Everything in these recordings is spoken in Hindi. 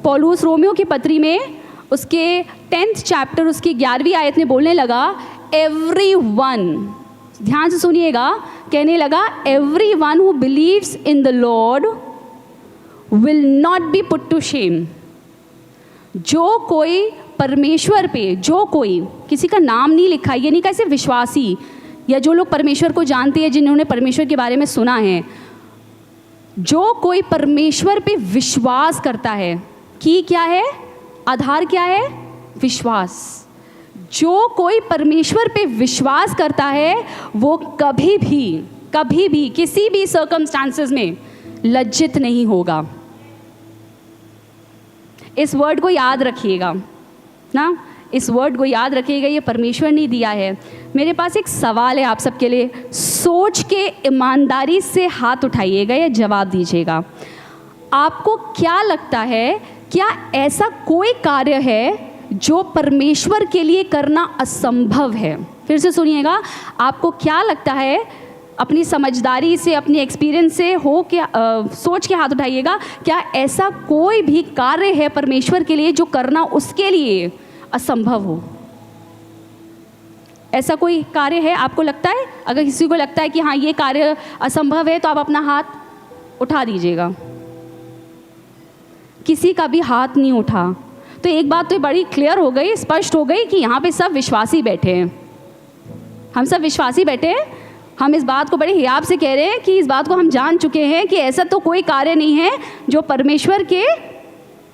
पौलुस रोमियो की पत्री में उसके 10th चैप्टर उसकी 11वीं आयत में बोलने लगा, एवरीवन, ध्यान से सुनिएगा, कहने लगा everyone who believes in the lord will not be put to shame. जो कोई परमेश्वर पे, जो कोई, किसी का नाम नहीं लिखा, ये नहीं कैसे विश्वासी या जो लोग परमेश्वर को जानते हैं, जिन्होंने परमेश्वर के बारे में सुना है, जो कोई परमेश्वर पे विश्वास करता है, कि क्या है, आधार क्या है, विश्वास। जो कोई परमेश्वर पे विश्वास करता है वो कभी भी किसी भी सर्कमस्टांसेस में लज्जित नहीं होगा। इस वर्ड को याद रखिएगा ना, इस वर्ड को याद रखिएगा, ये परमेश्वर ने दिया है। मेरे पास एक सवाल है आप सबके लिए, सोच के ईमानदारी से हाथ उठाइएगा या जवाब दीजिएगा। आपको क्या लगता है, क्या ऐसा कोई कार्य है जो परमेश्वर के लिए करना असंभव है? फिर से सुनिएगा, आपको क्या लगता है, अपनी समझदारी से, अपनी एक्सपीरियंस से हो के सोच के हाथ उठाइएगा, क्या ऐसा कोई भी कार्य है परमेश्वर के लिए जो करना उसके लिए असंभव हो? ऐसा कोई कार्य है आपको लगता है? अगर किसी को लगता है कि हाँ ये कार्य असंभव है तो आप अपना हाथ उठा दीजिएगा। किसी का भी हाथ नहीं उठा। तो एक बात तो बड़ी क्लियर हो गई, स्पष्ट हो गई कि यहाँ पे सब विश्वासी बैठे हैं, हम सब विश्वासी बैठे हैं। हम इस बात को बड़े हियाब से कह रहे हैं कि इस बात को हम जान चुके हैं कि ऐसा तो कोई कार्य नहीं है जो परमेश्वर के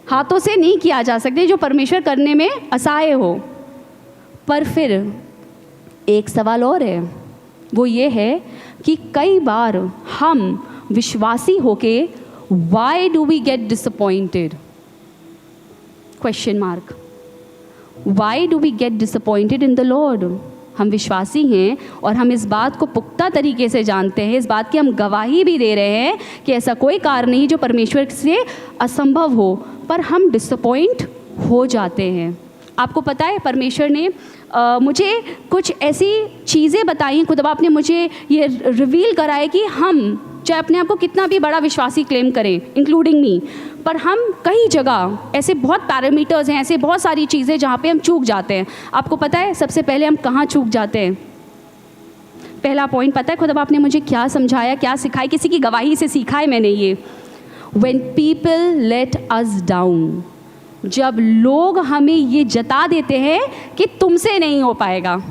हाथों से नहीं किया जा सकते, जो परमेश्वर करने में असहाय हो। पर फिर एक सवाल और है, वो ये है कि कई बार हम विश्वासी होके why do we get disappointed? Question mark. Why do we get disappointed in the Lord? हम विश्वासी हैं और हम इस बात को पुख्ता तरीके से जानते हैं, इस बात की हम गवाही भी दे रहे हैं कि ऐसा कोई कार्य नहीं जो परमेश्वर से असंभव हो, पर हम डिसअपॉइंट हो जाते हैं। आपको पता है परमेश्वर ने मुझे कुछ ऐसी चीज़ें बताई, खुदा आपने मुझे ये रिवील कराए कि हम चाहे अपने आप को कितना भी बड़ा विश्वासी क्लेम करें, इंक्लूडिंग मी, पर हम कई जगह ऐसे बहुत पैरामीटर्स हैं, ऐसे बहुत सारी चीज़ें जहाँ पे हम चूक जाते हैं। आपको पता है सबसे पहले हम कहाँ चूक जाते हैं? पहला पॉइंट पता है खुदा आपने मुझे क्या समझाया, क्या सिखाया, किसी की गवाही से सीखा है मैंने ये। When people let us down, जब लोग हमें ये जता देते हैं कि तुमसे नहीं हो पाएगा,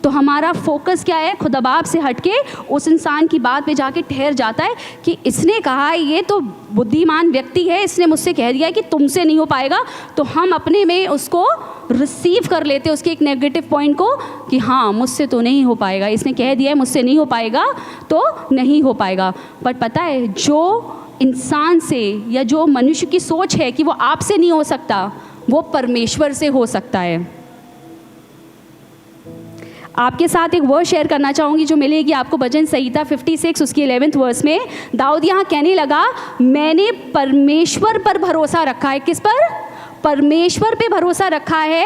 तो हमारा फोकस क्या है, खुदा बाप से हटके उस इंसान की बात पे जाके ठहर जाता है कि इसने कहा, ये तो बुद्धिमान व्यक्ति है, इसने मुझसे कह दिया कि तुमसे नहीं हो पाएगा, तो हम अपने में उसको रिसीव कर लेते हैं, उसके एक नेगेटिव पॉइंट को कि हाँ मुझसे तो नहीं हो पाएगा, इसने कह दिया है मुझसे नहीं हो पाएगा तो नहीं हो पाएगा। पर पता है जो इंसान से या जो मनुष्य की सोच है कि वो आपसे नहीं हो सकता, वो परमेश्वर से हो सकता है। आपके साथ एक वर्ड शेयर करना चाहूँगी जो मिलेगी आपको भजन संहिता 56 उसकी 11th वर्स में। दाऊद यहाँ कहने लगा, मैंने परमेश्वर पर भरोसा रखा है। किस पर? परमेश्वर पे भरोसा रखा है,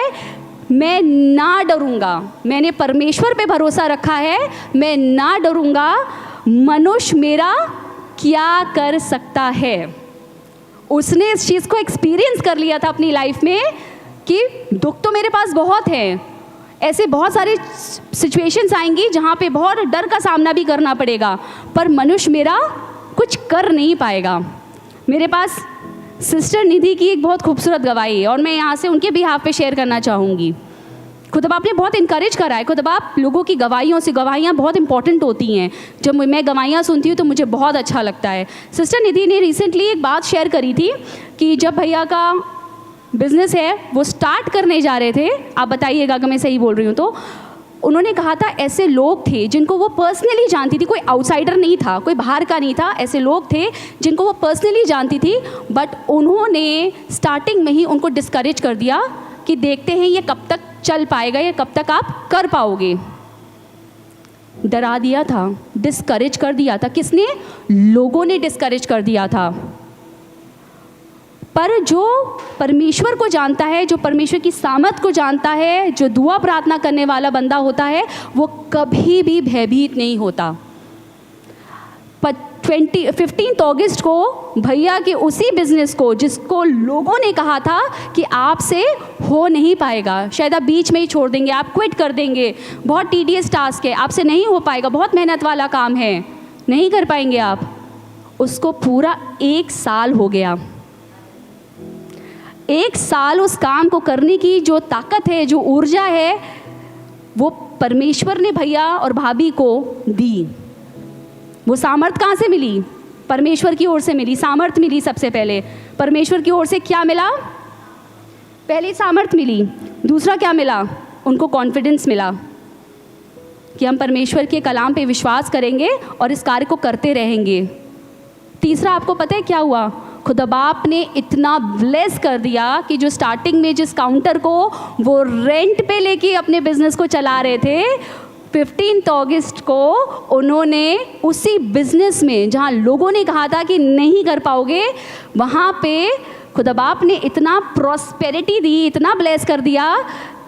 मैं ना डरूंगा। मैंने परमेश्वर पे भरोसा रखा है, मैं ना डरूंगा। मनुष्य मेरा क्या कर सकता है? उसने इस चीज़ को एक्सपीरियंस कर लिया था अपनी लाइफ में कि दुख तो मेरे पास बहुत है, ऐसे बहुत सारे सिचुएशंस आएंगी जहाँ पे बहुत डर का सामना भी करना पड़ेगा, पर मनुष्य मेरा कुछ कर नहीं पाएगा। मेरे पास सिस्टर निधि की एक बहुत खूबसूरत गवाही है और मैं यहाँ से उनके बिहाफ पे शेयर करना चाहूँगी। खुदा बाप ने बहुत इनकरेज करा है। खुदा बाप लोगों की गवाहियों से, गवाहियाँ बहुत इंपॉर्टेंट होती हैं। जब मैं गवाहियाँ सुनती हूँ तो मुझे बहुत अच्छा लगता है। सिस्टर निधि ने रिसेंटली एक बात शेयर करी थी कि जब भैया का बिज़नेस है वो स्टार्ट करने जा रहे थे, आप बताइएगा अगर मैं सही बोल रही हूँ तो, उन्होंने कहा था ऐसे लोग थे जिनको वो पर्सनली जानती थी, कोई आउटसाइडर नहीं था, कोई बाहर का नहीं था, ऐसे लोग थे जिनको वो पर्सनली जानती थी, बट उन्होंने स्टार्टिंग में ही उनको डिस्करेज कर दिया कि देखते हैं ये कब तक चल पाएगा, ये कब तक आप कर पाओगे। डरा दिया था, डिस्करेज कर दिया था। किसने? लोगों ने डिस्करेज कर दिया था। पर जो परमेश्वर को जानता है, जो परमेश्वर की सामर्थ को जानता है, जो दुआ प्रार्थना करने वाला बंदा होता है, वो कभी भी भयभीत नहीं होता। पर 15 अगस्त को भैया के उसी बिजनेस को, जिसको लोगों ने कहा था कि आपसे हो नहीं पाएगा, शायद आप बीच में ही छोड़ देंगे, आप क्विट कर देंगे, बहुत टीडियस टास्क है, आपसे नहीं हो पाएगा, बहुत मेहनत वाला काम है, नहीं कर पाएंगे आप, उसको पूरा 1 साल हो गया। 1 साल उस काम को करने की जो ताकत है, जो ऊर्जा है, वो परमेश्वर ने भैया और भाभी को दी। वो सामर्थ कहाँ से मिली? परमेश्वर की ओर से मिली, सामर्थ मिली। सबसे पहले परमेश्वर की ओर से क्या मिला? पहले सामर्थ मिली। दूसरा क्या मिला? उनको कॉन्फिडेंस मिला कि हम परमेश्वर के कलाम पे विश्वास करेंगे और इस कार्य को करते रहेंगे। तीसरा आपको पता है क्या हुआ? खुदा बाप ने इतना ब्लेस कर दिया कि जो स्टार्टिंग में जिस काउंटर को वो रेंट पे लेके अपने बिजनेस को चला रहे थे, 15 अगस्त को उन्होंने उसी बिजनेस में जहाँ लोगों ने कहा था कि नहीं कर पाओगे, वहाँ पे खुदा बाप ने इतना प्रॉस्पेरिटी दी, इतना ब्लेस कर दिया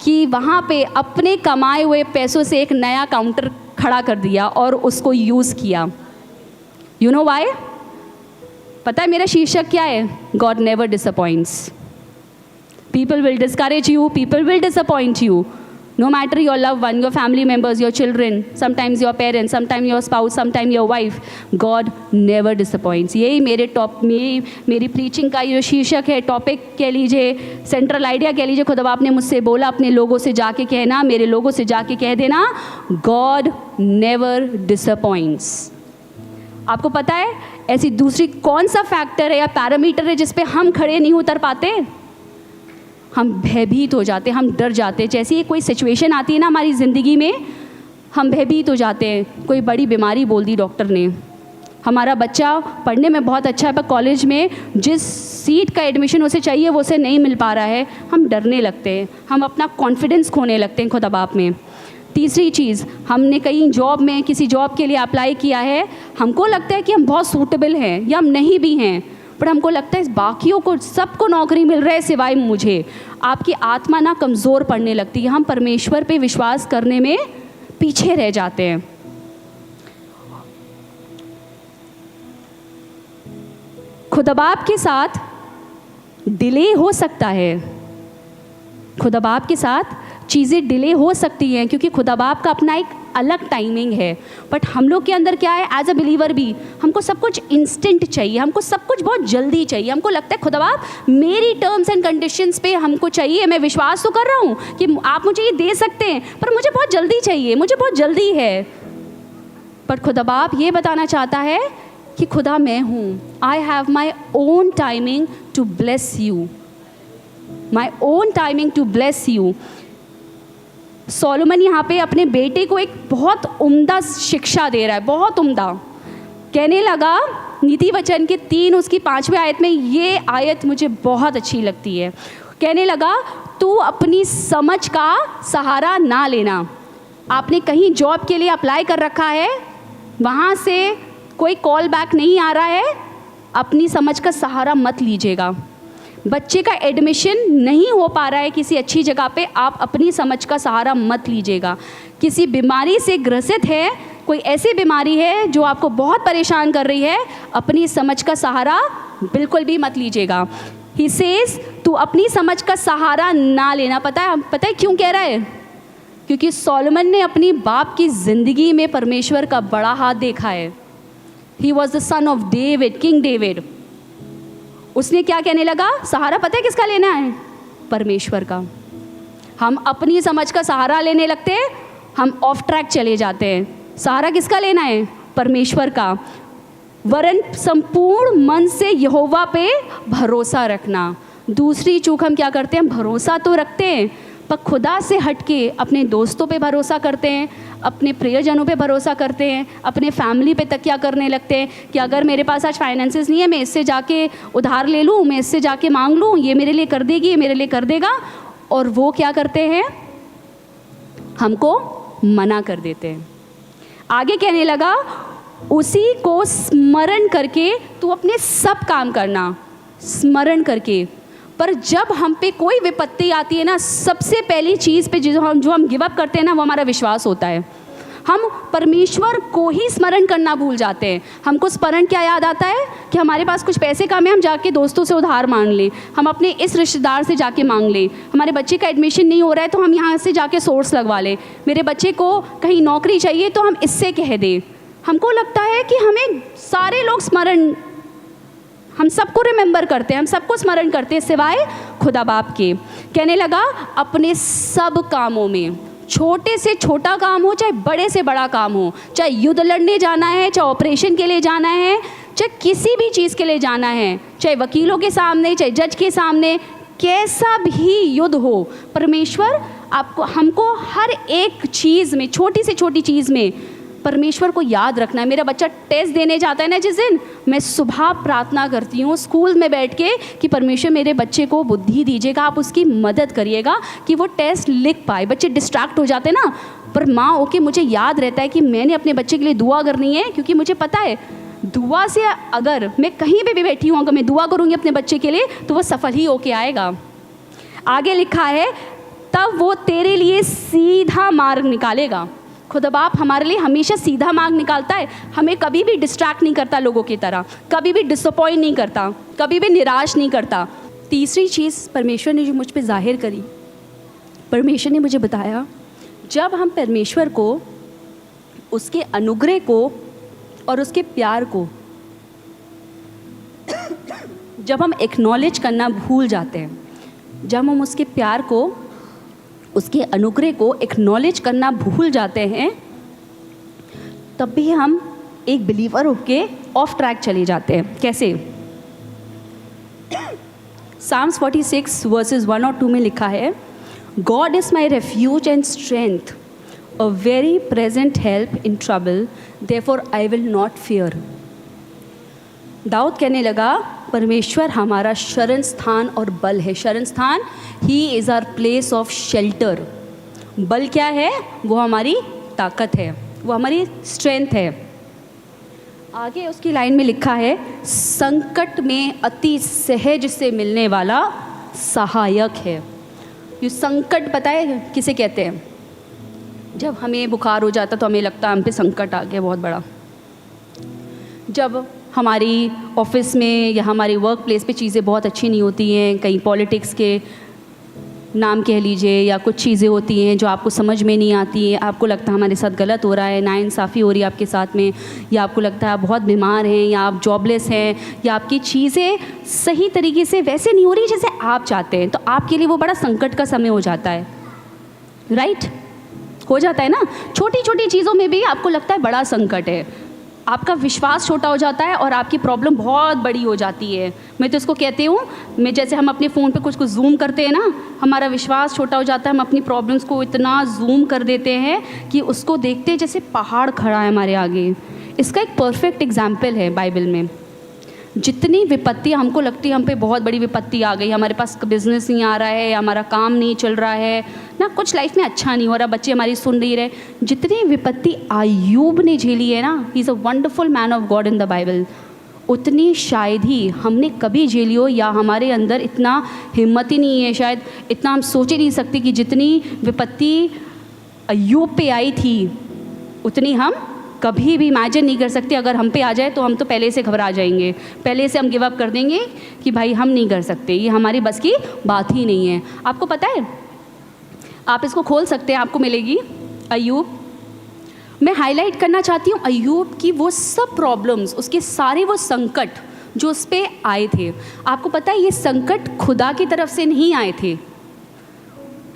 कि वहाँ पे अपने कमाए हुए पैसों से एक नया काउंटर खड़ा कर दिया और उसको यूज़ किया। You know why? पता है मेरा शीर्षक क्या है? God never disappoints. People will discourage you, people will disappoint you, no matter your loved one, your family members, your children, sometimes your parents, sometimes your spouse, sometimes your wife, God never disappoints। यही मेरी प्रीचिंग का जो शीर्षक है, टॉपिक कह लीजिए, सेंट्रल आइडिया कह लीजिए। खुदा बाप ने मुझसे बोला अपने लोगों से जाके कहना, मेरे लोगों से जाके कह देना, God never disappoints। आपको पता है ऐसी दूसरी कौन सा फैक्टर है या पैरामीटर है जिस पे हम खड़े नहीं उतर पाते? हम भयभीत हो जाते, हम डर जाते। जैसे ही कोई सिचुएशन आती है ना हमारी ज़िंदगी में, हम भयभीत हो जाते हैं। कोई बड़ी बीमारी बोल दी डॉक्टर ने, हमारा बच्चा पढ़ने में बहुत अच्छा है पर कॉलेज में जिस सीट का एडमिशन उसे चाहिए वो उसे नहीं मिल पा रहा है, हम डरने लगते हैं, हम अपना कॉन्फिडेंस खोने लगते हैं खुदा बाप में। तीसरी चीज़, हमने कहीं जॉब में किसी जॉब के लिए अप्लाई किया है, हमको लगता है कि हम बहुत सूटेबल हैं या हम नहीं भी हैं, पर हमको लगता है बाकियों को सबको नौकरी मिल रहा है सिवाय मुझे। आपकी आत्मा ना कमज़ोर पड़ने लगती है, हम परमेश्वर पे विश्वास करने में पीछे रह जाते हैं। खुदा बाप के साथ डिले हो सकता है, खुदा बाप के साथ चीज़ें डिले हो सकती हैं क्योंकि खुदा बाप का अपना एक अलग टाइमिंग है। बट हम लोग के अंदर क्या है, एज अ बिलीवर भी हमको सब कुछ इंस्टेंट चाहिए, हमको सब कुछ बहुत जल्दी चाहिए। हमको लगता है खुदा बाप मेरी टर्म्स एंड कंडीशंस पे हमको चाहिए, मैं विश्वास तो कर रहा हूँ कि आप मुझे ये दे सकते हैं, पर मुझे बहुत जल्दी चाहिए, मुझे बहुत जल्दी है। पर खुदा बाप ये बताना चाहता है कि खुदा मैं हूँ, I have my own timing to bless you, my own timing to bless you. Solomon यहाँ पे अपने बेटे को एक बहुत उम्दा शिक्षा दे रहा है, बहुत उम्दा। कहने लगा, नीति वचन के 3 उसकी 5वें आयत में, ये आयत मुझे बहुत अच्छी लगती है। कहने लगा, तू अपनी समझ का सहारा ना लेना। आपने कहीं जॉब के लिए अप्लाई कर रखा है, वहाँ से कोई कॉल बैक नहीं आ रहा है, अपनी समझ का सहारा मत लीजिएगा। बच्चे का एडमिशन नहीं हो पा रहा है किसी अच्छी जगह पे, आप अपनी समझ का सहारा मत लीजिएगा। किसी बीमारी से ग्रसित है, कोई ऐसी बीमारी है जो आपको बहुत परेशान कर रही है, अपनी समझ का सहारा बिल्कुल भी मत लीजिएगा। ही सेज, तू अपनी समझ का सहारा ना लेना। पता है क्यों कह रहा है? क्योंकि सोलोमन ने अपनी बाप की ज़िंदगी में परमेश्वर का बड़ा हाथ देखा है। He was the son of David, king David. उसने क्या कहने लगा? सहारा पता है किसका लेना है? परमेश्वर का। हम अपनी समझ का सहारा लेने लगते हैं, हम ऑफ ट्रैक चले जाते हैं। सहारा किसका लेना है? परमेश्वर का। वरन संपूर्ण मन से यहोवा पे भरोसा रखना। दूसरी चूक हम क्या करते हैं? हम भरोसा तो रखते हैं पर खुदा से हटके अपने दोस्तों पे भरोसा करते हैं, अपने प्रियजनों पे भरोसा करते हैं, अपने फैमिली पे तकिया करने लगते हैं कि अगर मेरे पास आज फाइनेंसेस नहीं है, मैं इससे जाके उधार ले लूँ, मैं इससे जाके मांग लूँ, ये मेरे लिए कर देगी, ये मेरे लिए कर देगा। और वो क्या करते हैं? हमको मना कर देते हैं। आगे कहने लगा, उसी को स्मरण करके तू अपने सब काम करना, स्मरण करके। पर जब हम पे कोई विपत्ति आती है ना, सबसे पहली चीज़ पे जो हम गिव अप करते हैं ना, वो हमारा विश्वास होता है। हम परमेश्वर को ही स्मरण करना भूल जाते हैं। हमको स्मरण क्या याद आता है कि हमारे पास कुछ पैसे कम है, हम जाके दोस्तों से उधार मांग लें, हम अपने इस रिश्तेदार से जाके मांग लें, हमारे बच्चे का एडमिशन नहीं हो रहा है तो हम यहाँ से जाके सोर्स लगवा लें, मेरे बच्चे को कहीं नौकरी चाहिए तो हम इससे कह दें। हमको लगता है कि हमें सारे लोग स्मरण, हम सबको रिमेंबर करते हैं, हम सबको स्मरण करते हैं सिवाय खुदा बाप के। कहने लगा अपने सब कामों में, छोटे से छोटा काम हो चाहे बड़े से बड़ा काम हो, चाहे युद्ध लड़ने जाना है, चाहे ऑपरेशन के लिए जाना है, चाहे किसी भी चीज़ के लिए जाना है, चाहे वकीलों के सामने, चाहे जज के सामने, कैसा भी युद्ध हो, परमेश्वर आपको, हमको हर एक चीज़ में, छोटी से छोटी चीज़ में परमेश्वर को याद रखना है। मेरा बच्चा टेस्ट देने जाता है ना जिस दिन, मैं सुबह प्रार्थना करती हूँ स्कूल में बैठ के कि परमेश्वर मेरे बच्चे को बुद्धि दीजिएगा, आप उसकी मदद करिएगा कि वो टेस्ट लिख पाए। बच्चे डिस्ट्रैक्ट हो जाते हैं ना, पर माँ होके मुझे याद रहता है कि मैंने अपने बच्चे के लिए दुआ करनी है, क्योंकि मुझे पता है दुआ से अगर मैं कहीं भी बैठी हूँ, अगर मैं दुआ करूँगी अपने बच्चे के लिए तो वो सफल ही होके आएगा। आगे लिखा है तब वो तेरे लिए सीधा मार्ग निकालेगा। खुदा बाप हमारे लिए हमेशा सीधा मार्ग निकालता है, हमें कभी भी डिस्ट्रैक्ट नहीं करता लोगों की तरह, कभी भी डिसअपॉइंट नहीं करता, कभी भी निराश नहीं करता। तीसरी चीज़ परमेश्वर ने जो मुझ पे जाहिर करी, परमेश्वर ने मुझे बताया जब हम परमेश्वर को, उसके अनुग्रह को और उसके प्यार को जब हम एक्नॉलेज करना भूल जाते हैं, जब हम उसके प्यार को, उसके अनुग्रह को एक्नॉलेज करना भूल जाते हैं, तब भी हम एक बिलीवर होके ऑफ ट्रैक चले जाते हैं। कैसे? Psalms 46 वर्सेस 1 और 2 में लिखा है, God is my refuge and strength, a very present help in trouble, therefore I will not fear। Dawood कहने लगा परमेश्वर हमारा शरण स्थान और बल है। शरण स्थान, he is our place of shelter. बल क्या है? वो हमारी ताकत है, वो हमारी स्ट्रेंथ है। आगे उसकी लाइन में लिखा है संकट में अति सहज से मिलने वाला सहायक है। ये संकट पता है किसे कहते हैं? जब हमें बुखार हो जाता तो हमें लगता है हम पे संकट आ गया बहुत बड़ा। जब हमारी ऑफिस में या हमारी वर्क प्लेस पे चीज़ें बहुत अच्छी नहीं होती हैं, कहीं पॉलिटिक्स के नाम कह लीजिए या कुछ चीज़ें होती हैं जो आपको समझ में नहीं आती हैं, आपको लगता है हमारे साथ गलत हो रहा है, नाइंसाफ़ी हो रही है आपके साथ में, या आपको लगता है आप बहुत बीमार हैं या आप जॉबलेस हैं या आपकी चीज़ें सही तरीके से वैसे नहीं हो रही जैसे आप चाहते हैं, तो आपके लिए वो बड़ा संकट का समय हो जाता है। राइट? हो जाता है ना। छोटी छोटी चीज़ों में भी आपको लगता है बड़ा संकट है, आपका विश्वास छोटा हो जाता है और आपकी प्रॉब्लम बहुत बड़ी हो जाती है। मैं तो इसको कहती हूँ, मैं जैसे हम अपने फ़ोन पे कुछ जूम करते हैं ना, हमारा विश्वास छोटा हो जाता है, हम अपनी प्रॉब्लम्स को इतना जूम कर देते हैं कि उसको देखते जैसे पहाड़ खड़ा है हमारे आगे। इसका एक परफेक्ट एग्जाम्पल है बाइबल में। जितनी विपत्ति हमको लगती है हम पे बहुत बड़ी विपत्ति आ गई, हमारे पास बिजनेस नहीं आ रहा है, हमारा काम नहीं चल रहा है ना, कुछ लाइफ में अच्छा नहीं हो रहा, बच्चे हमारी सुन नहीं रहे, जितनी विपत्ति अय्यूब ने झेली है ना, he is a wonderful man of God in the Bible, उतनी शायद ही हमने कभी झेली हो, या हमारे अंदर इतना हिम्मत ही नहीं है, शायद इतना हम सोच ही नहीं सकते कि जितनी विपत्ति अय्यूब पे आई थी उतनी हम कभी भी इमेजिन नहीं कर सकते। अगर हम पे आ जाए तो हम तो पहले से घबरा जाएंगे, पहले से हम गिव अप कर देंगे कि भाई हम नहीं कर सकते, ये हमारी बस की बात ही नहीं है। आपको पता है, आप इसको खोल सकते हैं, आपको मिलेगी अय्यूब। मैं हाईलाइट करना चाहती हूँ अय्यूब की वो सब प्रॉब्लम्स, उसके सारे वो संकट जो उस पर आए थे। आपको पता है ये संकट खुदा की तरफ से नहीं आए थे,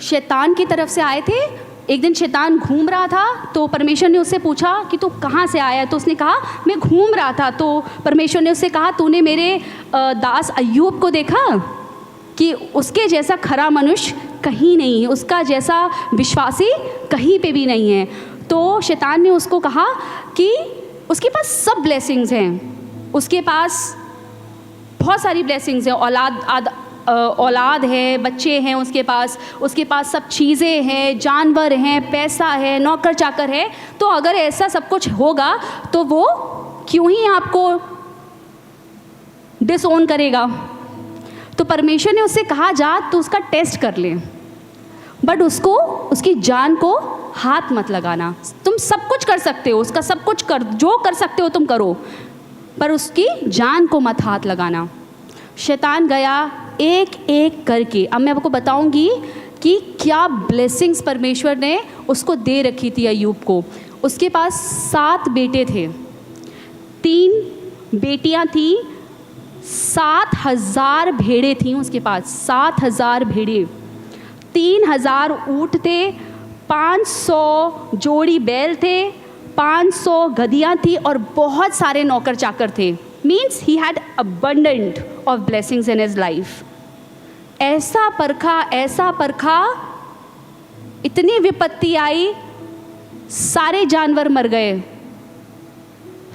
शैतान की तरफ से आए थे। एक दिन शैतान घूम रहा था तो परमेश्वर ने उससे पूछा कि तू कहाँ से आया, तो उसने कहा मैं घूम रहा था। तो परमेश्वर ने उससे कहा तूने मेरे दास अय्यूब को देखा कि उसके जैसा खरा मनुष्य कहीं नहीं है, उसका जैसा विश्वासी कहीं पे भी नहीं है। तो शैतान ने उसको कहा कि उसके पास सब ब्लेसिंग्स हैं, उसके पास बहुत सारी ब्लेसिंग्स हैं, औलाद है, बच्चे हैं उसके पास सब चीज़ें हैं, जानवर हैं, पैसा है, नौकर चाकर है, तो अगर ऐसा सब कुछ होगा तो वो क्यों ही आपको डिसओन करेगा। तो परमेश्वर ने उससे कहा जा तो उसका टेस्ट कर ले, बट उसको उसकी जान को हाथ मत लगाना। तुम सब कुछ कर सकते हो, उसका सब कुछ जो कर सकते हो तुम करो, पर उसकी जान को मत हाथ लगाना। शैतान गया एक एक करके। अब मैं आपको बताऊंगी कि क्या ब्लेसिंग्स परमेश्वर ने उसको दे रखी थी अय्यूब को। उसके पास 7 बेटे थे, 3 बेटियां थी, 7,000 भेड़ें थीं उसके पास, 7,000 भेड़ें, 3,000 ऊँट थे, 500 जोड़ी बैल थे, 500 गधियाँ थी और बहुत सारे नौकर चाकर थे। Means he had abundant of blessings in his life. ऐसा परखा, इतनी विपत्ति आई, सारे जानवर मर गए,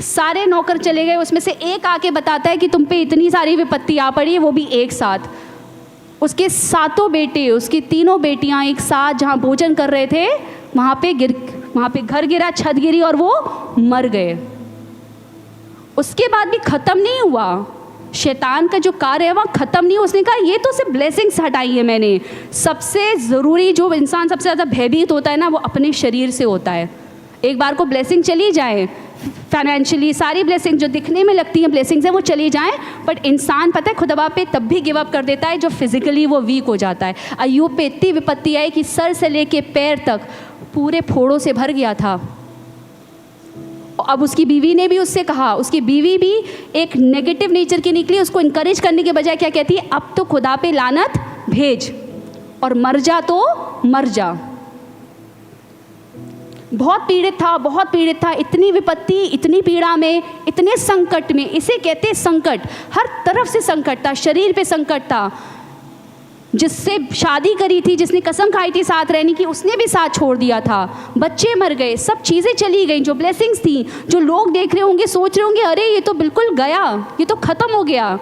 सारे नौकर चले गए। उसमें से एक आके बताता है कि तुम पे इतनी सारी विपत्ति आ पड़ी है, वो भी एक साथ। उसके 7 बेटे, उसकी 3 बेटियां एक साथ जहाँ भोजन कर रहे थे, वहाँ पे घर गिरा, छत गिरी और वो मर गए। उसके बाद भी ख़त्म नहीं हुआ, शैतान का जो कार्य है वह ख़त्म नहीं। उसने कहा ये तो सिर्फ ब्लेसिंग्स हटाई है मैंने। सबसे ज़रूरी जो इंसान सबसे ज़्यादा भयभीत होता है ना, वो अपने शरीर से होता है। एक बार को ब्लेसिंग चली जाए, फाइनेंशियली सारी ब्लेसिंग जो दिखने में लगती हैं ब्लेसिंग्स हैं वो चली जाएं, बट इंसान पता है खुदा पे तब भी गिव अप कर देता है जो फिजिकली वो वीक हो जाता है। अय्यूब पे इतनी विपत्ति आई कि सर से लेके पैर तक पूरे फोड़ों से भर गया था। अब उसकी बीवी ने भी उससे कहा, उसकी बीवी भी एक नेगेटिव नेचर की निकली। उसको इनकरेज करने के बजाय क्या कहती है, अब तो खुदा पे लानत भेज और मर जा तो मर जा। बहुत पीड़ित था, इतनी विपत्ति, इतनी पीड़ा में, इतने संकट में, इसे कहते संकट, हर तरफ से संकट था। शरीर पे संकट था, जिससे शादी करी थी, जिसने कसम खाई थी साथ रहने की, उसने भी साथ छोड़ दिया था। बच्चे मर गए, सब चीज़ें चली गई जो ब्लेसिंग्स थी। जो लोग देख रहे होंगे, सोच रहे होंगे अरे ये तो बिल्कुल गया, ये तो ख़त्म हो गया।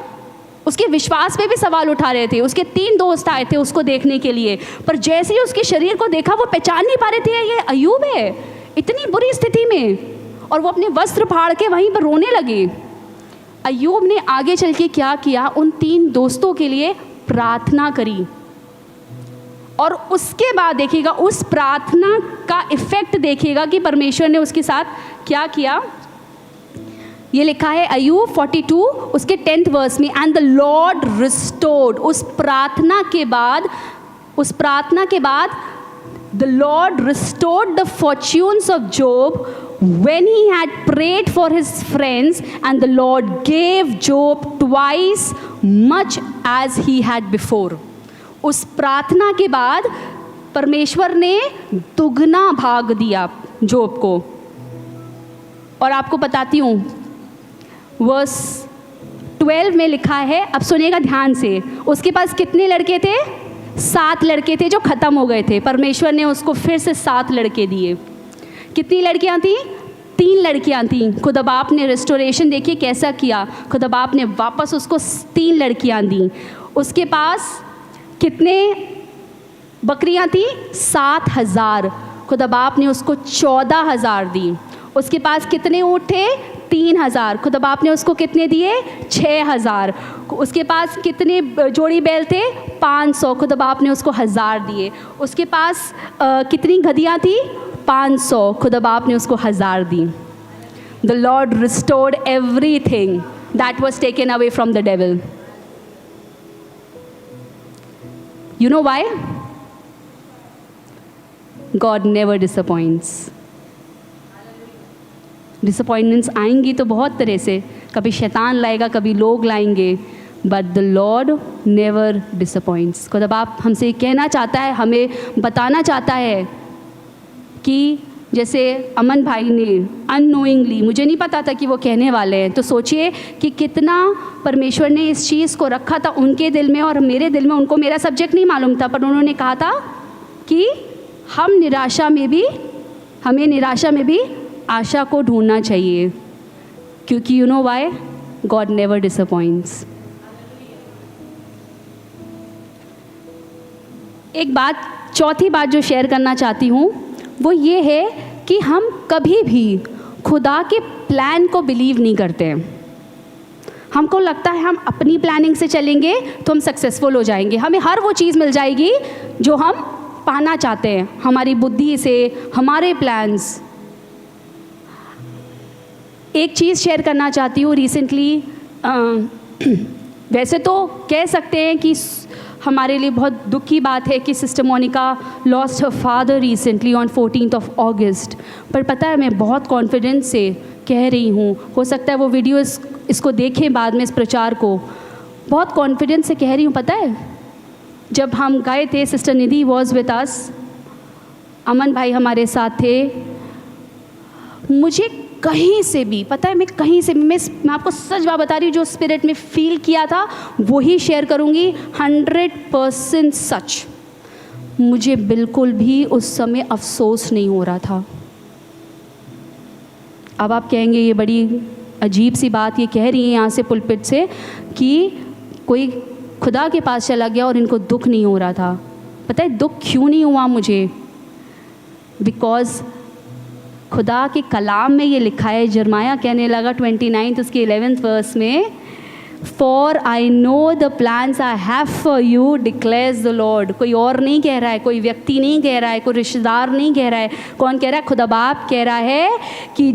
उसके विश्वास पे भी सवाल उठा रहे थे। उसके 3 दोस्त आए थे उसको देखने के लिए, पर जैसे ही उसके शरीर को देखा वो पहचान नहीं पा रहे थे ये अय्यूब है, इतनी बुरी स्थिति में। और वो अपने वस्त्र फाड़ के वहीं पर रोने लगे। अय्यूब ने आगे चल के क्या किया, उन 3 दोस्तों के लिए प्रार्थना करी। और उसके बाद देखिएगा, उस प्रार्थना का इफ़ेक्ट देखिएगा कि परमेश्वर ने उसके साथ क्या किया। ये लिखा है अय्यूब 42 उसके 10th वर्स में, एंड द लॉर्ड रिस्टोर्ड। उस प्रार्थना के बाद the Lord restored the fortunes of job when he had prayed for his friends, and the Lord gave Job twice much as he had before. उस प्रार्थना के बाद परमेश्वर ने दुगना भाग दिया जोब को। और आपको बताती हूँ, वर्स 12 में लिखा है, अब सुनिएगा ध्यान से, उसके पास कितने लड़के थे? 7 लड़के थे जो ख़त्म हो गए थे। परमेश्वर ने उसको फिर से 7 लड़के दिए। कितनी लड़कियां थीं? 3 लड़कियां थीं। खुदा बाप ने रिस्टोरेशन देखिए कैसा किया, खुदा बाप ने वापस उसको 3 लड़कियां दी। उसके पास कितने बकरियां थीं? 7,000। खुदा बाप ने उसको 14,000 दी। उसके पास कितने ऊँट थे? 3,000। खुदा बाप ने उसको कितने दिए? 6,000। उसके पास कितने जोड़ी बैल थे? 500। खुदा बाप ने उसको 1,000 दिए। उसके पास कितनी गधियाँ थी? 500। खुदा बाप ने उसको 1,000 दी। The Lord restored everything that was taken away from the devil. You know why? God never disappoints. Disappointments आएंगी तो बहुत तरह से, कभी शैतान लाएगा, कभी लोग लाएंगे, but the Lord never disappoints. खुदा बाप हमसे कहना चाहता है, हमें बताना चाहता है कि जैसे अमन भाई ने अननोइंगली, मुझे नहीं पता था कि वो कहने वाले हैं, तो सोचिए कि कितना परमेश्वर ने इस चीज़ को रखा था उनके दिल में और मेरे दिल में। उनको मेरा सब्जेक्ट नहीं मालूम था, पर उन्होंने कहा था कि हमें निराशा में भी आशा को ढूंढना चाहिए, क्योंकि you know why? God never disappoints. एक बात, चौथी बात जो शेयर करना चाहती हूँ वो ये है कि हम कभी भी खुदा के प्लान को बिलीव नहीं करते। हमको लगता है हम अपनी प्लानिंग से चलेंगे तो हम सक्सेसफुल हो जाएंगे, हमें हर वो चीज़ मिल जाएगी जो हम पाना चाहते हैं हमारी बुद्धि से, हमारे प्लान्स। एक चीज़ शेयर करना चाहती हूँ रिसेंटली। वैसे तो कह सकते हैं कि हमारे लिए बहुत दुख की बात है कि sister Monica lost her father recently on 14 August. पर पता है, मैं बहुत कॉन्फिडेंस से कह रही हूँ, हो सकता है वो वीडियो इसको देखें बाद में, इस प्रचार को, बहुत कॉन्फिडेंस से कह रही हूँ। पता है, जब हम गए थे, sister Nidhi was with us, Aman भाई हमारे साथ थे, मुझे कहीं से भी, पता है, मैं कहीं से भी, मैं आपको सच बात बता रही हूँ, जो स्पिरिट में फील किया था वही शेयर करूँगी, 100% सच। मुझे बिल्कुल भी उस समय अफसोस नहीं हो रहा था। अब आप कहेंगे ये बड़ी अजीब सी बात ये कह रही है यहाँ से पुलपिट से कि कोई खुदा के पास चला गया और इनको दुख नहीं हो रहा था। पता है दुख क्यों नहीं हुआ मुझे? बिकॉज़ खुदा के कलाम में ये लिखा है, जरमाया कहने लगा 29 उसके 11th वर्स में, for I know the plans I have for you declares the Lord. कोई और नहीं कह रहा है, कोई व्यक्ति नहीं कह रहा है, कोई रिश्तेदार नहीं कह रहा है। कौन कह रहा है? खुदा बाप कह रहा है कि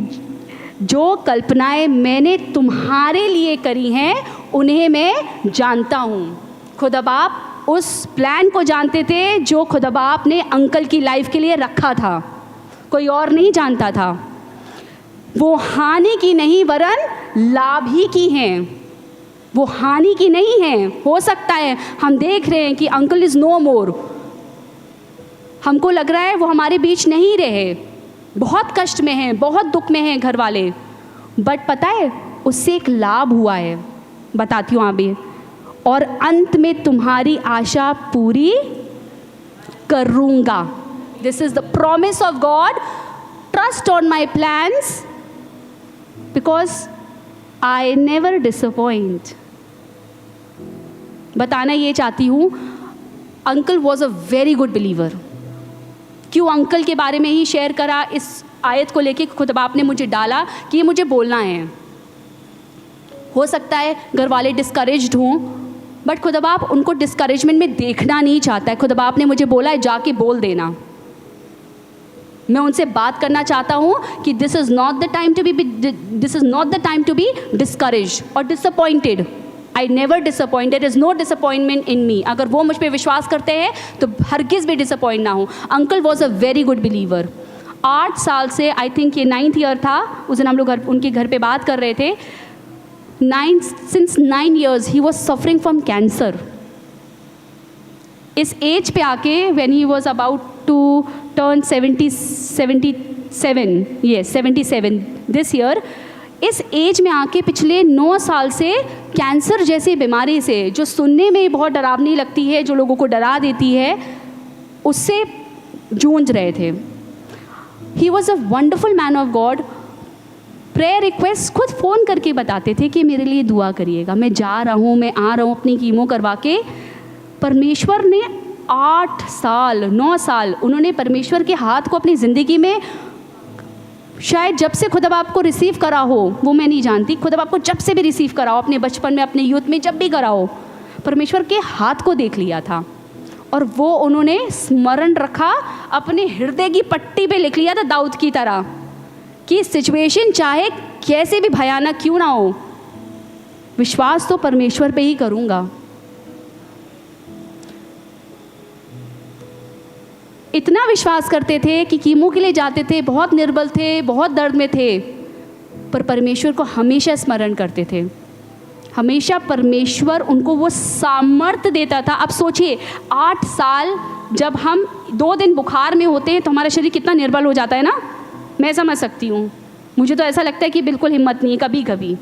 जो कल्पनाएं मैंने तुम्हारे लिए करी हैं उन्हें मैं जानता हूँ। खुदा बाप उस प्लान को जानते थे जो खुदा बाप ने अंकल की लाइफ के लिए रखा था, कोई और नहीं जानता था। वो हानि की नहीं वरन लाभ ही की हैं, वो हानि की नहीं है। हो सकता है हम देख रहे हैं कि अंकल इज़ नो मोर, हमको लग रहा है वो हमारे बीच नहीं रहे, बहुत कष्ट में हैं, बहुत दुख में हैं घर वाले, बट पता है उससे एक लाभ हुआ है, बताती हूँ अभी। और अंत में तुम्हारी आशा पूरी करूँगा। This is the promise of God. Trust on my plans because I never disappoint. बताना ये चाहती हूँ, uncle was a very good believer. क्यों अंकल के बारे में ही शेयर करा इस आयत को लेके? खुदा बाप ने मुझे डाला कि ये मुझे बोलना है। हो सकता है घर वाले डिस्करेज्ड हों, बट खुदा बाप उनको डिस्करेजमेंट में देखना नहीं चाहता है। खुदा बाप ने मुझे बोला है जाके बोल देना। मैं उनसे बात करना चाहता हूँ कि this is not the time to be discouraged और disappointed. I never disappoint, there is no disappointment in me. अगर वो मुझ पर विश्वास करते हैं तो हरगिज़ भी डिसअपॉइंट ना हो। Uncle was a very good believer. 8 साल से, आई थिंक ये 9th ईयर था, उस दिन हम लोग उनके घर पे बात कर रहे थे। Since 9 years he was suffering from cancer. इस एज पे आके when he was about to turn 77 this year, इस एज में आके पिछले 9 साल से कैंसर जैसी बीमारी से, जो सुनने में बहुत डरावनी लगती है, जो लोगों को डरा देती है, उससे जूझ रहे थे। He was a wonderful man of God. Prayer request खुद फ़ोन करके बताते थे कि मेरे लिए दुआ करिएगा, मैं जा रहा हूँ, मैं आ रहा हूँ अपनी कीमो करवा के। परमेश्वर ने 8 साल 9 साल उन्होंने परमेश्वर के हाथ को अपनी ज़िंदगी में, शायद जब से खुदा बाप को रिसीव करा हो वो मैं नहीं जानती, खुदा बाप को जब से भी रिसीव करा हो, अपने बचपन में, अपने यूथ में, जब भी करा हो, परमेश्वर के हाथ को देख लिया था और वो उन्होंने स्मरण रखा, अपने हृदय की पट्टी पे लिख लिया था दाऊद की तरह कि सिचुएशन चाहे कैसे भी भयानक क्यों ना हो, विश्वास तो परमेश्वर पे ही करूँगा। इतना विश्वास करते थे कि कीमो के लिए जाते थे, बहुत निर्बल थे, बहुत दर्द में थे, पर परमेश्वर को हमेशा स्मरण करते थे। हमेशा परमेश्वर उनको वो सामर्थ्य देता था। अब सोचिए 8 साल, जब हम 2 दिन बुखार में होते हैं तो हमारा शरीर कितना निर्बल हो जाता है ना, मैं समझ सकती हूँ। मुझे तो ऐसा लगता है कि बिल्कुल हिम्मत नहीं है कभी कभी।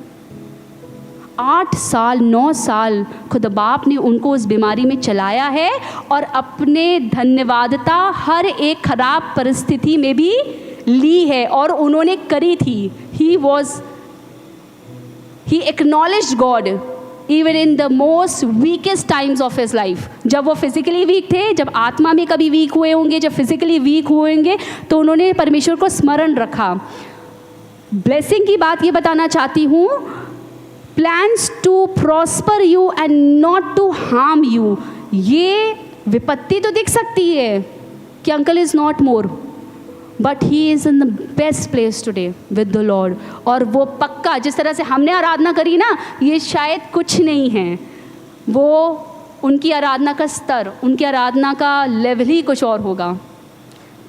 8 साल 9 साल खुदा बाप ने उनको उस बीमारी में चलाया है और अपने धन्यवादता हर एक खराब परिस्थिति में भी ली है और उन्होंने करी थी। He acknowledged God even in the most weakest times of his life. जब वो फिजिकली वीक थे, जब आत्मा में कभी वीक हुए होंगे, जब फिजिकली वीक हुए होंगे, तो उन्होंने परमेश्वर को स्मरण रखा। ब्लेसिंग की बात ये बताना चाहती हूँ, plans to prosper you and not to harm you. ये विपत्ति तो दिख सकती है, कि uncle is not more, but he is in the best place today with the lord. और वो पक्का जिस तरह से हमने आराधना करी ना, ये शायद कुछ नहीं है, वो उनकी आराधना का स्तर, उनकी आराधना का लेवल ही कुछ और होगा।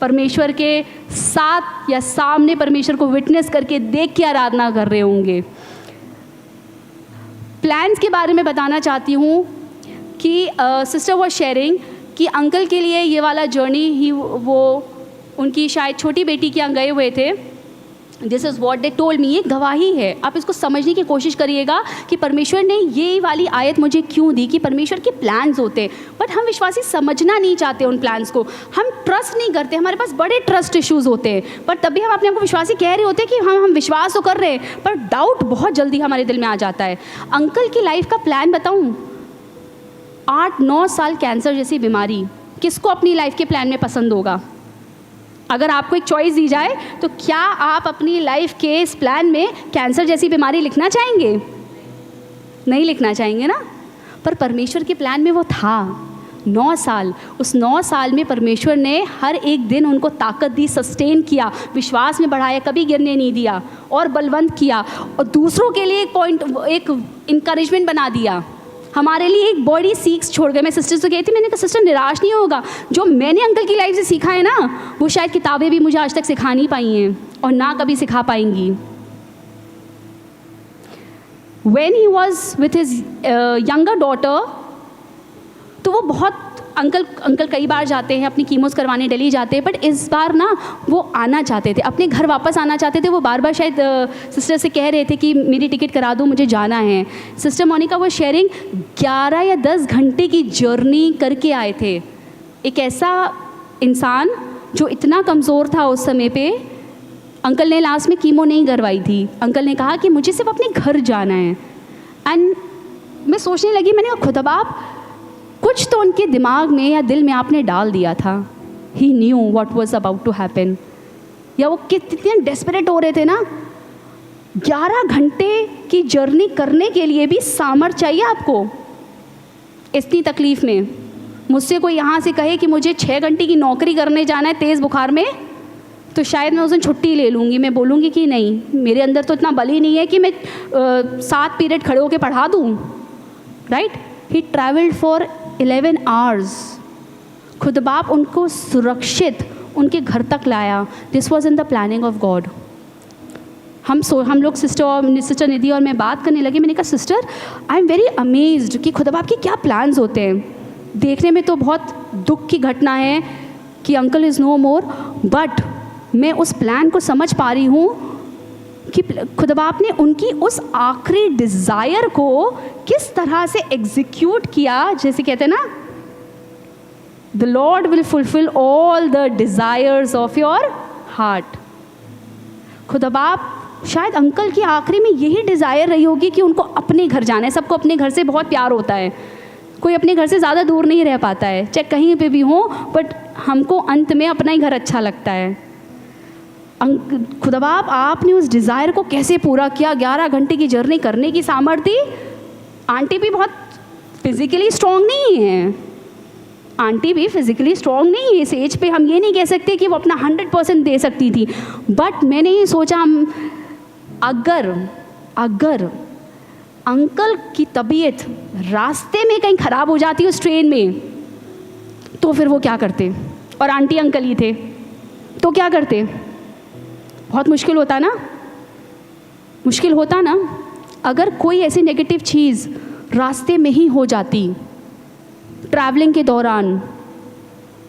परमेश्वर के साथ या सामने परमेश्वर को विटनेस करके देख के आराधना कर रहे होंगे। प्लान्स के बारे में बताना चाहती हूँ कि सिस्टर वॉज शेयरिंग कि अंकल के लिए ये वाला जर्नी ही, वो उनकी शायद छोटी बेटी के यहाँ गए हुए थे। This is what they told me. ये गवाही है, आप इसको समझने की कोशिश करिएगा कि परमेश्वर ने ये वाली आयत मुझे क्यों दी, कि परमेश्वर के प्लान्स होते, बट हम विश्वासी समझना नहीं चाहते उन प्लान्स को, हम ट्रस्ट नहीं करते, हमारे पास बड़े ट्रस्ट इश्यूज़ होते हैं, पर तभी हम अपने आप को विश्वासी कह रहे होते हैं कि हम विश्वास तो कर रहे हैं, पर डाउट बहुत जल्दी हमारे दिल में आ जाता है। अंकल की लाइफ का प्लान बताऊँ, 8-9 साल कैंसर जैसी बीमारी, किसको अपनी लाइफ के प्लान में पसंद होगा? अगर आपको एक चॉइस दी जाए तो क्या आप अपनी लाइफ के इस प्लान में कैंसर जैसी बीमारी लिखना चाहेंगे? नहीं लिखना चाहेंगे ना। पर परमेश्वर के प्लान में वो था। 9 साल, उस 9 साल में परमेश्वर ने हर एक दिन उनको ताकत दी, सस्टेन किया, विश्वास में बढ़ाया, कभी गिरने नहीं दिया और बलवंत किया, और दूसरों के लिए एक इंकरेजमेंट बना दिया। हमारे लिए एक बॉडी सीक्स छोड़ गए। मैं सिस्टर से कहती, मैंने कहा सिस्टर निराश नहीं होगा, जो मैंने अंकल की लाइफ से सीखा है ना, वो शायद किताबें भी मुझे आज तक सिखा नहीं पाई हैं और ना कभी सिखा पाएंगी। When he was with his younger daughter, तो वो बहुत अंकल कई बार जाते हैं अपनी कीमोस करवाने, दिल्ली जाते हैं, बट इस बार ना वो आना चाहते थे, अपने घर वापस आना चाहते थे। वो बार बार शायद सिस्टर से कह रहे थे कि मेरी टिकट करा दो, मुझे जाना है। सिस्टर मोनिका वो शेयरिंग 11 या 10 घंटे की जर्नी करके आए थे। एक ऐसा इंसान जो इतना कमज़ोर था उस समय पे, अंकल ने लास्ट में कीमो नहीं करवाई थी। अंकल ने कहा कि मुझे सिर्फ अपने घर जाना है। एंड मैं सोचने लगी, मैंने कहा खुदा बाप, कुछ तो उनके दिमाग में या दिल में आपने डाल दिया था। He knew what was about to happen. या वो कितने डेस्परेट हो रहे थे ना। 11 घंटे की जर्नी करने के लिए भी सामर्थ्य चाहिए आपको। इतनी तकलीफ़ में मुझसे कोई यहाँ से कहे कि मुझे 6 घंटे की नौकरी करने जाना है तेज़ बुखार में, तो शायद मैं उस दिन छुट्टी ले लूँगी। मैं बोलूँगी कि नहीं, मेरे अंदर तो इतना बल ही नहीं है कि मैं 7 पीरियड खड़े होकर पढ़ा दूँ। Right. He travelled for 11 hours. खुद बाप उनको सुरक्षित उनके घर तक लाया। This was in the planning of God. हम लोग सिस्टर निधि और मैं बात करने लगे। मैंने कहा sister, I am very amazed कि खुदा बाप के क्या प्लान्स होते हैं। देखने में तो बहुत दुख की घटना है कि uncle is no more, but मैं उस प्लान को समझ पा रही हूँ कि खुदा बाप ने उनकी उस आखिरी डिज़ायर को किस तरह से एग्जीक्यूट किया। जैसे कहते हैं ना, the lord will fulfil all the desires of your heart. खुदा बाप शायद अंकल की आखिरी में यही डिज़ायर रही होगी कि उनको अपने घर जाना है। सबको अपने घर से बहुत प्यार होता है, कोई अपने घर से ज़्यादा दूर नहीं रह पाता है, चाहे कहीं पे भी हो, बट हमको अंत में अपना ही घर अच्छा लगता है। खुदा बाप आपने उस डिज़ायर को कैसे पूरा किया। 11 घंटे की जर्नी करने की सामर्थ्य। आंटी भी बहुत फिज़िकली स्ट्रॉन्ग नहीं है, आंटी भी फिज़िकली स्ट्रॉन्ग नहीं है। इस एज पे हम ये नहीं कह सकते कि वो अपना 100% दे सकती थी, बट मैंने ये सोचा अगर अंकल की तबीयत रास्ते में कहीं ख़राब हो जाती उस ट्रेन में, तो फिर वो क्या करते। और आंटी अंकल ही थे तो क्या करते। बहुत मुश्किल होता ना अगर कोई ऐसी नेगेटिव चीज़ रास्ते में ही हो जाती ट्रैवलिंग के दौरान,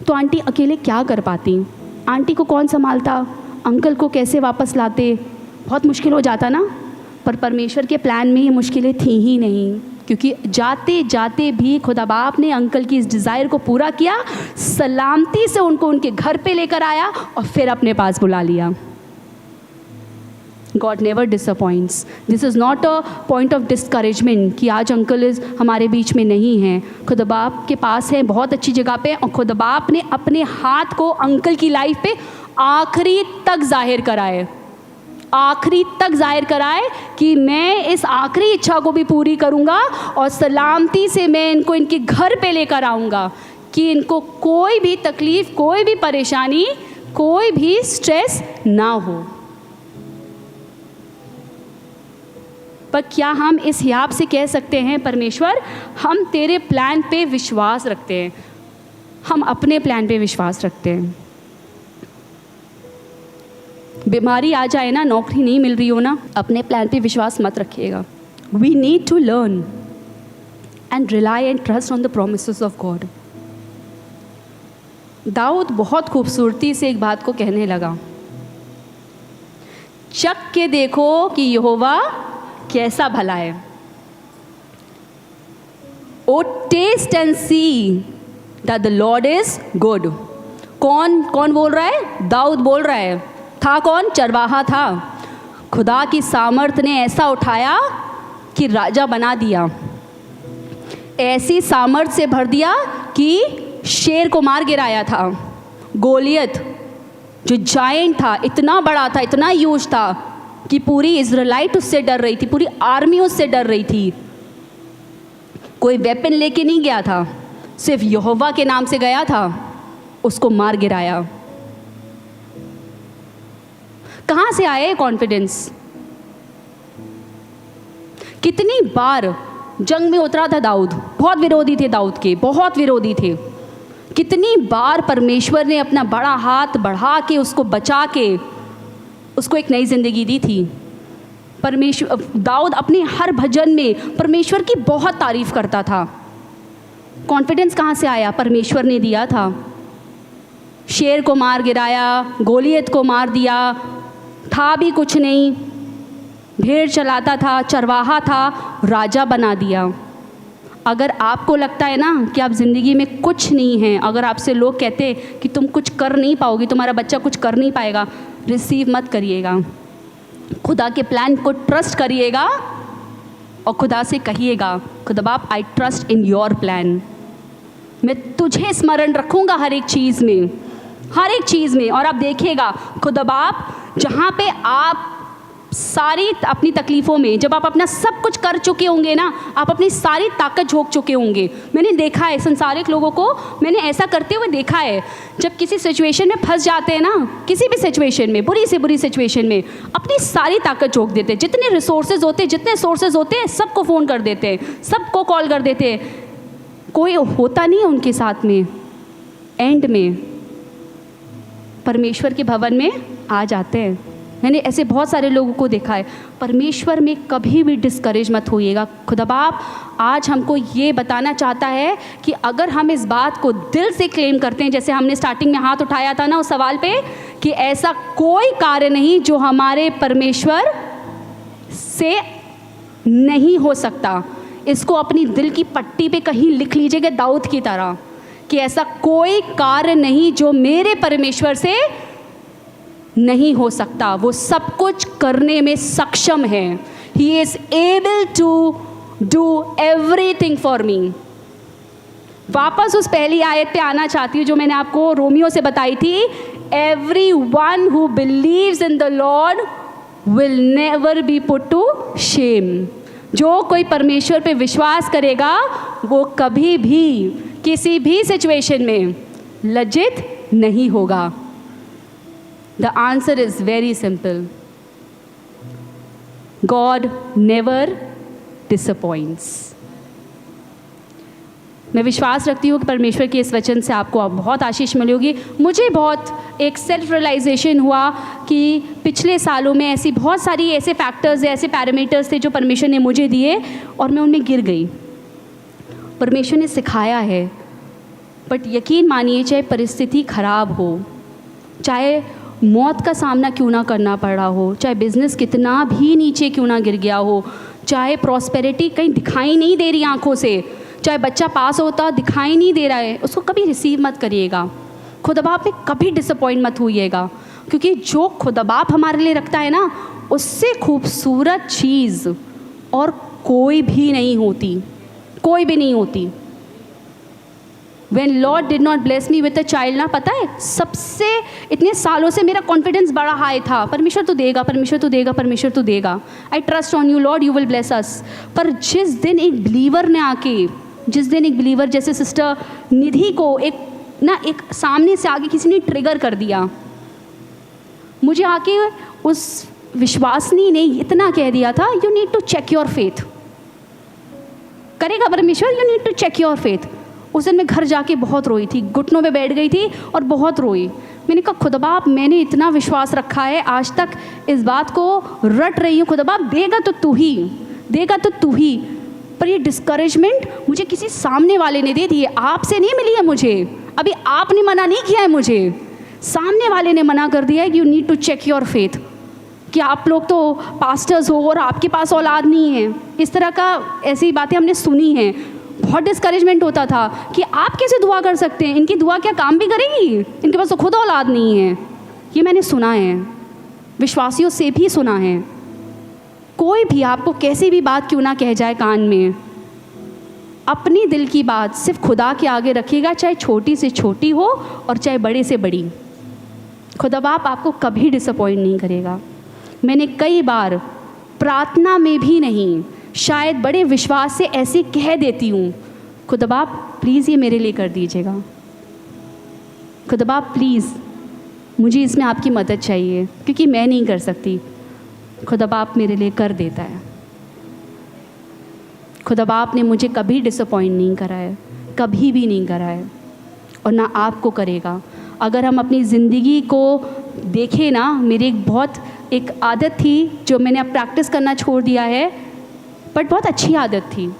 तो आंटी अकेले क्या कर पाती। आंटी को कौन संभालता, अंकल को कैसे वापस लाते, बहुत मुश्किल हो जाता ना। पर परमेश्वर के प्लान में ये मुश्किलें थी ही नहीं, क्योंकि जाते जाते भी खुदा बाप ने अंकल की इस डिज़ायर को पूरा किया। सलामती से उनको उनके घर पे लेकर आया और फिर अपने पास बुला लिया। God never disappoints. This is not a point of discouragement कि आज अंकल हमारे बीच में नहीं हैं। खुदा बाप के पास है, बहुत अच्छी जगह पे, और खुदा बाप ने अपने हाथ को अंकल की लाइफ पे आखिरी तक जाहिर कराए, आखिरी तक जाहिर कराए कि मैं इस आखिरी इच्छा को भी पूरी करूँगा और सलामती से मैं इनको इनके घर पे लेकर आऊँगा। कि इनको कोई भी तकलीफ, कोई भी परेशानी, कोई भी स्ट्रेस ना हो। पर क्या हम इस हिसाब से कह सकते हैं परमेश्वर हम तेरे प्लान पे विश्वास रखते हैं, हम अपने प्लान पे विश्वास रखते हैं। बीमारी आ जाए ना, नौकरी नहीं मिल रही हो ना, अपने प्लान पे विश्वास मत रखिएगा। We need to learn and rely and trust on the promises of God. दाऊद बहुत खूबसूरती से एक बात को कहने लगा, चख के देखो कि यहोवा कैसा भला है। Oh taste and see that the Lord is good. कौन बोल रहा है? दाऊद बोल रहा है। था कौन? चरवाहा था। खुदा की सामर्थ ने ऐसा उठाया कि राजा बना दिया, ऐसी सामर्थ से भर दिया कि शेर को मार गिराया था। गोलियत जो जायंट था, इतना बड़ा था, इतना ह्यूज था कि पूरी इजराइलाइट उससे डर रही थी, पूरी आर्मी उससे डर रही थी। कोई वेपन लेके नहीं गया था, सिर्फ यहोवा के नाम से गया था, उसको मार गिराया। कहाँ से आए कॉन्फिडेंस? कितनी बार जंग में उतरा था दाऊद, बहुत विरोधी थे दाऊद के, बहुत विरोधी थे। कितनी बार परमेश्वर ने अपना बड़ा हाथ बढ़ा के उसको बचा के उसको एक नई ज़िंदगी दी थी। परमेश्वर दाऊद अपने हर भजन में परमेश्वर की बहुत तारीफ करता था। कॉन्फिडेंस कहाँ से आया? परमेश्वर ने दिया था। शेर को मार गिराया, गोलियत को मार दिया, था भी कुछ नहीं, भेड़ चलाता था, चरवाहा था, राजा बना दिया। अगर आपको लगता है ना कि आप ज़िंदगी में कुछ नहीं हैं, अगर आपसे लोग कहते हैं कि तुम कुछ कर नहीं पाओगी, तुम्हारा बच्चा कुछ कर नहीं पाएगा, रिसीव मत करिएगा। खुदा के प्लान को ट्रस्ट करिएगा और खुदा से कहिएगा, खुदा बाप I trust in your plan. मैं तुझे स्मरण रखूँगा हर एक चीज़ में, हर एक चीज़ में। और आप देखिएगा खुदा बाप जहाँ पे आप सारी अपनी तकलीफ़ों में, जब आप अपना सब कुछ कर चुके होंगे ना, आप अपनी सारी ताकत झोंक चुके होंगे। मैंने देखा है संसारिक लोगों को, मैंने ऐसा करते हुए देखा है, जब किसी सिचुएशन में फंस जाते हैं ना, किसी भी सिचुएशन में, बुरी से बुरी सिचुएशन में, अपनी सारी ताकत झोंक देते हैं। जितने रिसोर्सेज होते हैं, जितने सोर्सेज होते हैं, सबको फ़ोन कर देते हैं, सबको कॉल कर देते हैं, कोई होता नहीं है उनके साथ में। एंड में परमेश्वर के भवन में आ जाते हैं। मैंने ऐसे बहुत सारे लोगों को देखा है। परमेश्वर में कभी भी डिस्करेज मत होइएगा। खुदा बाप आज हमको ये बताना चाहता है कि अगर हम इस बात को दिल से क्लेम करते हैं, जैसे हमने स्टार्टिंग में हाथ उठाया था ना उस सवाल पे, कि ऐसा कोई कार्य नहीं जो हमारे परमेश्वर से नहीं हो सकता। इसको अपनी दिल की पट्टी पे कहीं लिख लीजिएगा दाऊद की तरह, कि ऐसा कोई कार्य नहीं जो मेरे परमेश्वर से नहीं हो सकता। वो सब कुछ करने में सक्षम है। He is able to do everything for me. वापस उस पहली आयत पे आना चाहती हूँ जो मैंने आपको रोमियो से बताई थी। Every one who believes in the lord will never be put to shame. जो कोई परमेश्वर पे विश्वास करेगा वो कभी भी किसी भी सिचुएशन में लज्जित नहीं होगा। The answer is very simple. God never disappoints. मैं विश्वास रखती हूँ कि परमेश्वर के इस वचन से आपको बहुत आशीष मिली होगी। मुझे बहुत एक सेल्फ रियलाइजेशन हुआ कि पिछले सालों में ऐसी बहुत सारी ऐसे फैक्टर्स, ऐसे पैरामीटर्स थे जो परमेश्वर ने मुझे दिए और मैं उनमें गिर गई। परमेश्वर ने सिखाया है, बट यकीन मानिए चाहे परिस्थिति खराब हो, चाहे मौत का सामना क्यों ना करना पड़ रहा हो, चाहे बिजनेस कितना भी नीचे क्यों ना गिर गया हो, चाहे प्रॉस्पेरिटी कहीं दिखाई नहीं दे रही आंखों से, चाहे बच्चा पास होता दिखाई नहीं दे रहा है, उसको कभी रिसीव मत करिएगा। खुदा बाप में कभी डिसअपॉइंट मत होइएगा, क्योंकि जो खुदा बाप हमारे लिए रखता है ना, उससे खूबसूरत चीज़ और कोई भी नहीं होती, कोई भी नहीं होती। When Lord did not bless me with a child, ना पता है सबसे इतने सालों से मेरा कॉन्फिडेंस बड़ा हाई था, परमेश्वर तो देगा, परमेश्वर तो देगा, परमेश्वर तो देगा, I trust on you Lord, you will bless us. पर जिस दिन एक बिलीवर ने आके जिस दिन एक बिलीवर जैसे सिस्टर निधि को एक सामने से आगे किसी ने ट्रिगर कर दिया, मुझे आके उस विश्वासनी ने इतना कह दिया था, you need to check your faith. करेगा परमेश्वर, you need to check your faith. उस दिन मैं घर जाके बहुत रोई थी, घुटनों पे बैठ गई थी और बहुत रोई। मैंने कहा खुदा बाप, मैंने इतना विश्वास रखा है, आज तक इस बात को रट रही हूँ, खुदा बाप देगा तो तू ही, देगा तो तू ही। पर ये डिस्करेजमेंट मुझे किसी सामने वाले ने दे दी है, आपसे नहीं मिली है मुझे। अभी आपने मना नहीं किया है मुझे, सामने वाले ने मना कर दिया है कि you need to check your faith, कि आप लोग तो पास्टर्स हो और आपके पास औलाद नहीं है। इस तरह का ऐसी बातें हमने सुनी हैं। बहुत डिस्करेजमेंट होता था कि आप कैसे दुआ कर सकते हैं, इनकी दुआ क्या काम भी करेगी, इनके पास तो खुद औलाद नहीं है। ये मैंने सुना है, विश्वासियों से भी सुना है। कोई भी आपको कैसी भी बात क्यों ना कह जाए कान में, अपनी दिल की बात सिर्फ खुदा के आगे रखिएगा, चाहे छोटी से छोटी हो और चाहे बड़े से बड़ी। खुदा बाप आपको कभी डिसअपॉइंट नहीं करेगा। मैंने कई बार प्रार्थना में भी नहीं, शायद बड़े विश्वास से ऐसे कह देती हूँ, खुदा बाप प्लीज़ ये मेरे लिए कर दीजिएगा, खुदा बाप प्लीज़ मुझे इसमें आपकी मदद चाहिए, क्योंकि मैं नहीं कर सकती। खुदा बाप मेरे लिए कर देता है। खुदा बाप ने मुझे कभी डिसअपॉइंट नहीं करा है, कभी भी नहीं करा है, और ना आपको करेगा। अगर हम अपनी ज़िंदगी को देखें ना, मेरी एक आदत थी जो मैंने अब प्रैक्टिस करना छोड़ दिया है, बट बहुत अच्छी आदत थी।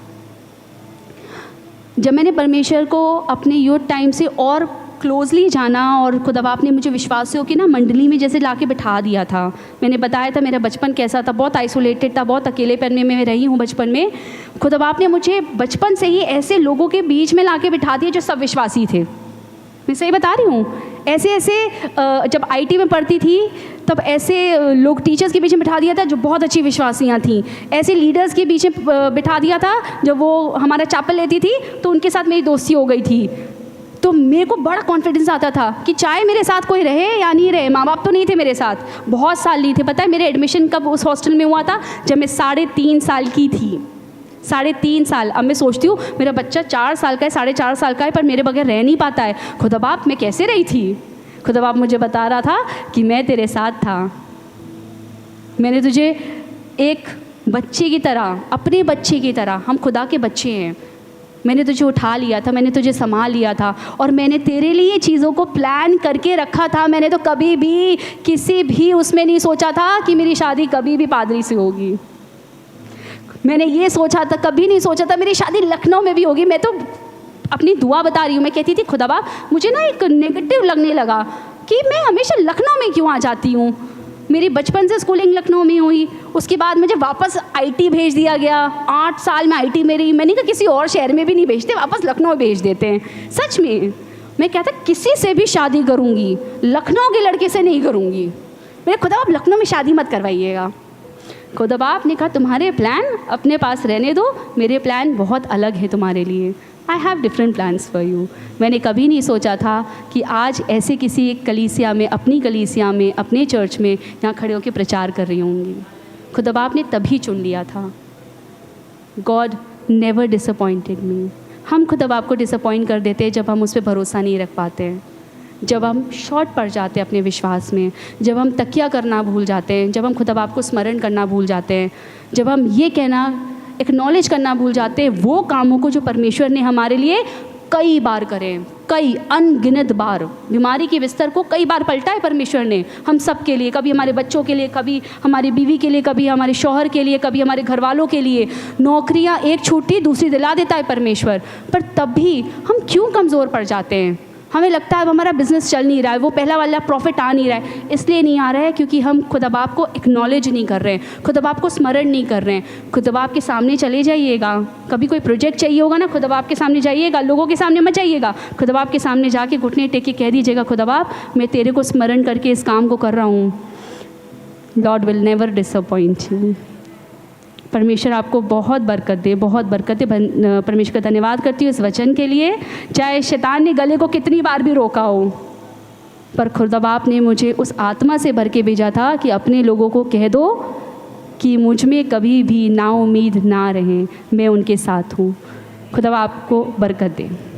जब मैंने परमेश्वर को अपने यूथ टाइम से और क्लोजली जाना, और खुदा बाप ने मुझे विश्वासियों की ना मंडली में जैसे लाके बिठा दिया था। मैंने बताया था मेरा बचपन कैसा था, बहुत आइसोलेटेड था, बहुत अकेलेपन में मैं रही हूँ बचपन में। खुदा बाप ने मुझे बचपन से ही ऐसे लोगों के बीच में लाके बिठा दिया जो सब विश्वासी थे। मैं सही बता रही हूँ। ऐसे जब आईटी में पढ़ती थी तब ऐसे लोग टीचर्स के बीच में बिठा दिया था जो बहुत अच्छी विश्वासियाँ थीं। ऐसे लीडर्स के बीच में बिठा दिया था, जब वो हमारा चैपल लेती थी तो उनके साथ मेरी दोस्ती हो गई थी। तो मेरे को बड़ा कॉन्फिडेंस आता था कि चाहे मेरे साथ कोई रहे या नहीं रहे, माँ बाप तो नहीं थे मेरे साथ, बहुत साल नहीं थे। पता है मेरे एडमिशन कब उस हॉस्टल में हुआ था? जब मैं 3.5 साल की थी। 3.5 साल। अब मैं सोचती हूँ मेरा बच्चा 4 साल का है, 4.5 साल का है, पर मेरे बगैर रह नहीं पाता है। खुदा बाप मैं कैसे रही थी? खुदा बाप मुझे बता रहा था कि मैं तेरे साथ था, मैंने तुझे एक बच्चे की तरह, अपने बच्चे की तरह, हम खुदा के बच्चे हैं, मैंने तुझे उठा लिया था, मैंने तुझे संभाल लिया था, और मैंने तेरे लिए चीज़ों को प्लान करके रखा था। मैंने तो कभी भी किसी भी उसमें नहीं सोचा था कि मेरी शादी कभी भी पादरी से होगी। मैंने ये सोचा था, कभी नहीं सोचा था मेरी शादी लखनऊ में भी होगी। मैं तो अपनी दुआ बता रही हूँ। मैं कहती थी खुदा बाप मुझे ना एक नेगेटिव लगने लगा कि मैं हमेशा लखनऊ में क्यों आ जाती हूँ। मेरी बचपन से स्कूलिंग लखनऊ में हुई, उसके बाद मुझे वापस आईटी भेज दिया गया। 8 साल में आईटी में रही। मैंने कहा किसी और शहर में भी नहीं भेजते, वापस लखनऊ भेज देते हैं। सच में मैं कहता किसी से भी शादी करूँगी, लखनऊ के लड़के से नहीं करूँगी। मेरे खुदा बाप लखनऊ में शादी मत करवाइएगा। खुदा बाप ने कहा तुम्हारे प्लान अपने पास रहने दो, मेरे प्लान बहुत अलग है तुम्हारे लिए। I have different plans for you. मैंने कभी नहीं सोचा था कि आज ऐसे किसी एक कलीसिया में, अपनी कलीसिया में, अपने चर्च में यहाँ खड़े होकर प्रचार कर रही होंगी। खुदा बाप ने तभी चुन लिया था। गॉड नेवर डिसअपॉइंटेड मी। हम खुदा बाप को डिसअपॉइंट कर देते हैं जब हम उस पर भरोसा नहीं रख पाते हैं, जब हम शॉर्ट पड़ जाते हैं अपने विश्वास में, जब हम तकिया करना भूल जाते हैं, जब हम खुदा बाप को स्मरण करना भूल जाते हैं, जब हम ये कहना एक्नॉलेज करना भूल जाते हैं वो कामों को जो परमेश्वर ने हमारे लिए कई बार करें, कई अनगिनत बार। बीमारी के बिस्तर को कई बार पलटा है परमेश्वर ने हम सब के लिए, कभी हमारे बच्चों के लिए, कभी हमारी बीवी के लिए, कभी हमारे शौहर के लिए, कभी हमारे घर वालों के लिए। नौकरियां एक छूटी दूसरी दिला देता है परमेश्वर, पर तब भी हम क्यों कमज़ोर पड़ जाते हैं? हमें लगता है अब हमारा बिज़नेस चल नहीं रहा है, वो पहला वाला प्रॉफिट आ नहीं रहा है। इसलिए नहीं आ रहा है क्योंकि हम खुदा बाप को एक्नॉलेज नहीं कर रहे हैं, खुदा बाप को स्मरण नहीं कर रहे हैं। खुदा बाप के सामने चले जाइएगा, कभी कोई प्रोजेक्ट चाहिए होगा ना, खुदा बाप के सामने जाइएगा, लोगों के सामने मत जाइएगा। खुदा बाप के सामने जाके घुटने टेक के कह दीजिएगा खुदा बाप मैं तेरे को स्मरण करके इस काम को कर रहा हूँ। Lord will never disappoint you. परमेश्वर आपको बहुत बरकत दे, बहुत बरकत दे। परमेश्वर का धन्यवाद करती हूँ इस वचन के लिए। चाहे शैतान ने गले को कितनी बार भी रोका हो, पर खुदा बाप ने मुझे उस आत्मा से भर के भेजा था कि अपने लोगों को कह दो कि मुझ में कभी भी नाउम्मीद ना रहें, मैं उनके साथ हूँ। खुदा आपको बरकत दे।